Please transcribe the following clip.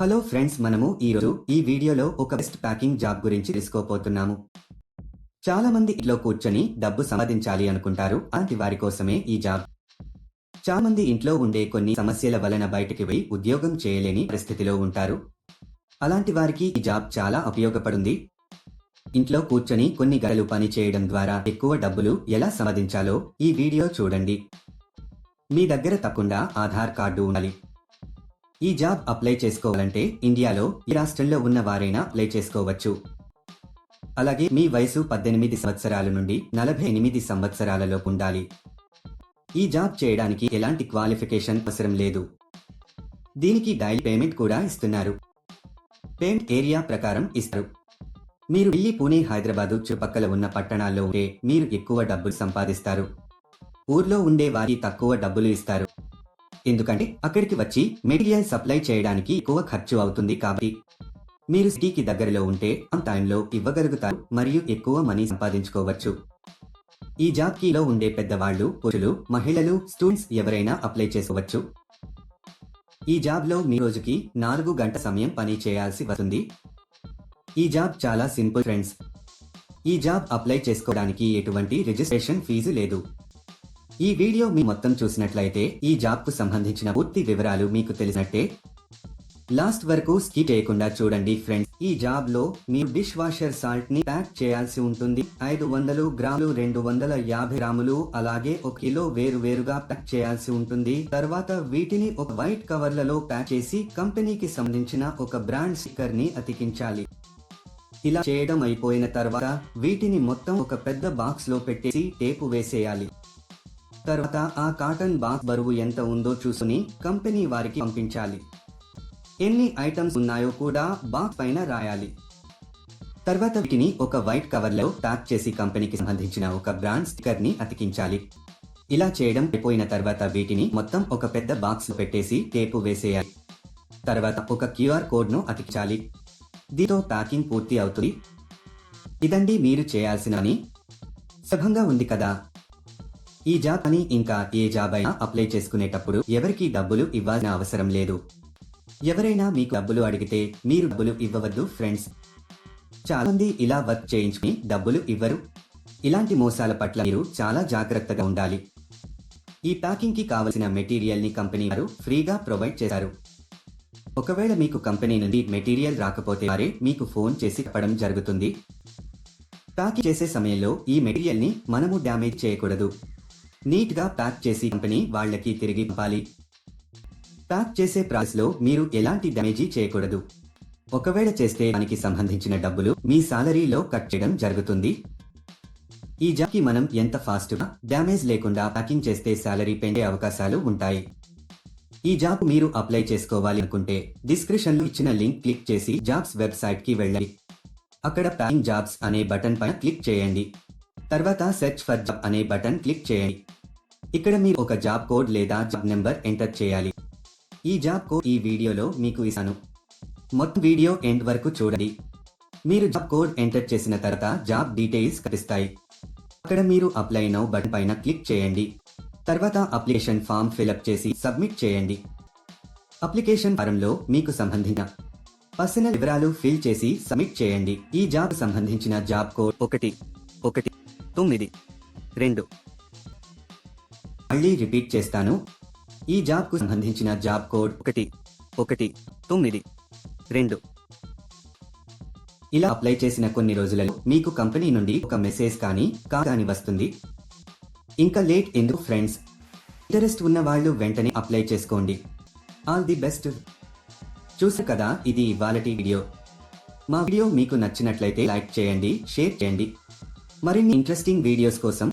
Hello friends, మనము ఈరోజు ఈ వీడియోలో ఒక బెస్ట్ ప్యాకింగ్ జాబ్ గురించి తెలుసుకోబోతున్నాము. చాలా మంది ఇంట్లో కూర్చొని డబ్బు సంపాదించాలి అనుకుంటారు. అలాంటి వారి కోసమే ఈ జాబ్. చాలా మంది ఇంట్లో ఉండే కొన్ని సమస్యల వలన బయటికి వెళ్లి ఉద్యోగం చేయలేని పరిస్థితిలో ఉంటారు. అలాంటి వారికి ఈ జాబ్ చాలా ఉపయోగపడుతుంది. ఇంట్లో కూర్చొని కొన్ని గంటలు పని చేయడం ద్వారా ఎక్కువ డబ్బులు ఎలా సంపాదించాలో ఈ వీడియో చూడండి. మీ దగ్గర తప్పకుండా ఆధార్ కార్డు ఉండాలి. ఈ జాబ్ అప్లై చేసుకోవాలంటే ఇండియాలో ఏ రాష్ట్రంలో ఉన్న వారైనా అప్లై చేసుకోవచ్చు. అలాగే మీ వయసు 18 సంవత్సరాల నుండి 48 సంవత్సరాలలోపు ఉండాలి. ఈ జాబ్ చేయడానికి ఎలాంటి క్వాలిఫికేషన్ అవసరం లేదు. దీనికి డైలీ పేమెంట్ కూడా ఇస్తున్నారు. పేమెంట్ ఏరియా ప్రకారం ఇస్తారు. మీరు ఢిల్లీ, పుణె, హైదరాబాదు చుట్టుపక్కల ఉన్న పట్టణాల్లో ఉంటే మీరు ఎక్కువ డబ్బులు సంపాదిస్తారు. ఊర్లో ఉండే వారికి తక్కువ డబ్బులు ఇస్తారు. ఎందుకంటే అక్కడికి వచ్చి మెటీరియల్ సప్లై చేయడానికి ఎక్కువ ఖర్చు అవుతుంది. కాబట్టి మీరు సిటీకి దగ్గరలో ఉంటే ఆన్ టైంలో ఇవ్వగలుగుతారు మరియు ఎక్కువ మనీ సంపాదించుకోవచ్చు. ఈ జాబ్ కీలో ఉండే పెద్దవాళ్లు, పురుషులు, మహిళలు, స్టూడెంట్స్ ఎవరైనా అప్లై చేసుకోవచ్చు. ఈ జాబ్ లో మీ రోజుకి 4 గంటల సమయం పని చేయాల్సి వస్తుంది. ఈ జాబ్ చాలా సింపుల్ ఫ్రెండ్స్. ఈ జాబ్ అప్లై చేసుకోవడానికి ఎటువంటి రిజిస్ట్రేషన్ ఫీజు లేదు. ఈ వీడియో మీ మొత్తం చూసినట్లయితే ఈ జాబ్ కు సంబంధించిన పూర్తి వివరాలు మీకు తెలిసినట్టే. లాస్ట్ వరకు స్కిప్ చేయకుండా చూడండి ఫ్రెండ్స్. ఈ జాబ్ లో మీరు డిష్ వాషర్ సాల్ట్ ని ప్యాక్ చేయాల్సి ఉంటుంది. 500 గ్రాములు, 250 గ్రాములు, అలాగే 1 కిలో వేరువేరుగా ప్యాక్ చేయాల్సి ఉంటుంది. తర్వాత వీటిని ఒక వైట్ కవర్లలో ప్యాక్ చేసి కంపెనీకి సంబంధించిన ఒక బ్రాండ్ స్టిక్కర్ ని అతికించాలి. ఇలా చేయడం అయిపోయిన తర్వాత వీటిని మొత్తం ఒక పెద్ద బాక్స్ లో పెట్టేసి టేపు వేసేయాలి. తర్వాత ఆ కాటన్ బాక్స్ బరువు ఎంత ఉందో చూసుకుని కంపెనీ వారికి పంపించాలి. ఎన్ని ఐటమ్స్ ఉన్నాయో కూడా బాక్స్ పైన రాయాలి. తర్వాత వీటిని ఒక వైట్ కవర్ లో ప్యాక్ చేసి కంపెనీకి సంబంధించిన ఒక బ్రాండ్ స్టిక్కర్ ని అతికించాలి. ఇలా చేయడం అయిపోయిన తర్వాత వీటిని మొత్తం ఒక పెద్ద బాక్స్ లో పెట్టేసి టేపు వేసేయాలి. తర్వాత ఒక QR కోడ్ ను అతికించాలి. దీంతో ప్యాకింగ్ పూర్తి అవుతుంది. ఇదండి మీరు చేయాల్సిన పని. సులభంగా ఉంది కదా? ఈ జాబ్ అని ఇంకా ఏ జాబ్ అయినా అప్లై చేసుకునేటప్పుడు ఎవరికి డబ్బులు ఇవ్వాల్సిన అవసరం లేదు. ఎవరైనా మీకు డబ్బులు అడిగితే మీరు డబ్బులు ఇవ్వవద్దు ఫ్రెండ్స్. చాలా మంది ఇలా వర్క్ చేయించుకుని డబ్బులు ఇవ్వరు. ఇలాంటి మోసాల పట్ల మీరు చాలా జాగ్రత్తగా ఉండాలి. ఈ ప్యాకింగ్ కి కావలసిన మెటీరియల్ ని కంపెనీ వారు ఫ్రీగా ప్రొవైడ్ చేశారు. ఒకవేళ మీకు కంపెనీ నుండి మెటీరియల్ రాకపోతే వారే మీకు ఫోన్ చేసి చెప్పడం జరుగుతుంది. ప్యాకింగ్ చేసే సమయంలో ఈ మెటీరియల్ ని మనము డ్యామేజ్ చేయకూడదు. నీట్ గా ప్యాక్ చేసి కంపెనీ వాళ్ళకి తిరిగి పంపాలి. ప్యాక్ చేసే ప్రాసెస్ లో మీరు ఎలాంటి డ్యామేజీ చేయకూడదు. ఒకవేళ చేస్తే దానికి సంబంధించిన డబ్బులు మీ సాలరీలో కట్ చేయడం జరుగుతుంది. ఈ జాబ్ కి మనం ఎంత ఫాస్ట్ గా డ్యామేజ్ లేకుండా ప్యాకింగ్ చేస్తే సాలరీ పెంచే అవకాశాలు ఉంటాయి. ఈ జాబ్ మీరు అప్లై చేసుకోవాలి అనుకుంటే డిస్క్రిప్షన్ లో ఇచ్చిన లింక్ క్లిక్ చేసి జాబ్స్ వెబ్సైట్ కి వెళ్ళండి. అక్కడ ప్యాకింగ్ జాబ్స్ అనే బటన్ పైన క్లిక్ చేయండి. తర్వాత సెర్చ్ ఫర్ జాబ్ అనే బటన్ క్లిక్ చేయండి. ఇక్కడ మీరు ఒక జాబ్ కోడ్ లేదా జాబ్ నెంబర్ ఎంటర్ చేయాలి. ఈ జాబ్ కోడ్ ఈ వీడియోలో మీకు ఇస్తాను. మొత్తం వీడియో ఎండ్ వరకు చూడండి. మీరు జాబ్ కోడ్ ఎంటర్ చేసిన తర్వాత జాబ్ డీటెయిల్స్ కనిపిస్తాయి. అక్కడ మీరు అప్లై నౌ బటన్ పైన క్లిక్ చేయండి. తర్వాత అప్లికేషన్ ఫామ్ ఫిలప్ చేసి సబ్మిట్ చేయండి. అప్లికేషన్ ఫారంలో మీకు సంబంధించిన పర్సనల్ వివరాలు ఫిల్ చేసి సబ్మిట్ చేయండి. ఈ జాబ్ సంబంధించిన జాబ్ కోడ్ 1192. మళ్ళీ రిపీట్ చేస్తాను. ఈ జాబ్ కు సంబంధించిన జాబ్ కోడ్ 1192. ఇలా అప్లై చేసిన కొన్ని రోజులలో మీకు కంపెనీ నుండి ఒక మెసేజ్ కానీ కాల్ వస్తుంది. ఇంకా లేట్ ఎందుకు ఫ్రెండ్స్? ఇంట్రెస్ట్ ఉన్న వాళ్ళు వెంటనే అప్లై చేసుకోండి. All the best. చూసారు కదా, ఇది ఇవాళటి వీడియో. మా వీడియో మీకు నచ్చినట్లయితే లైక్ చేయండి, షేర్ చేయండి. మరిన్ని ఇంట్రెస్టింగ్ వీడియోస్ కోసం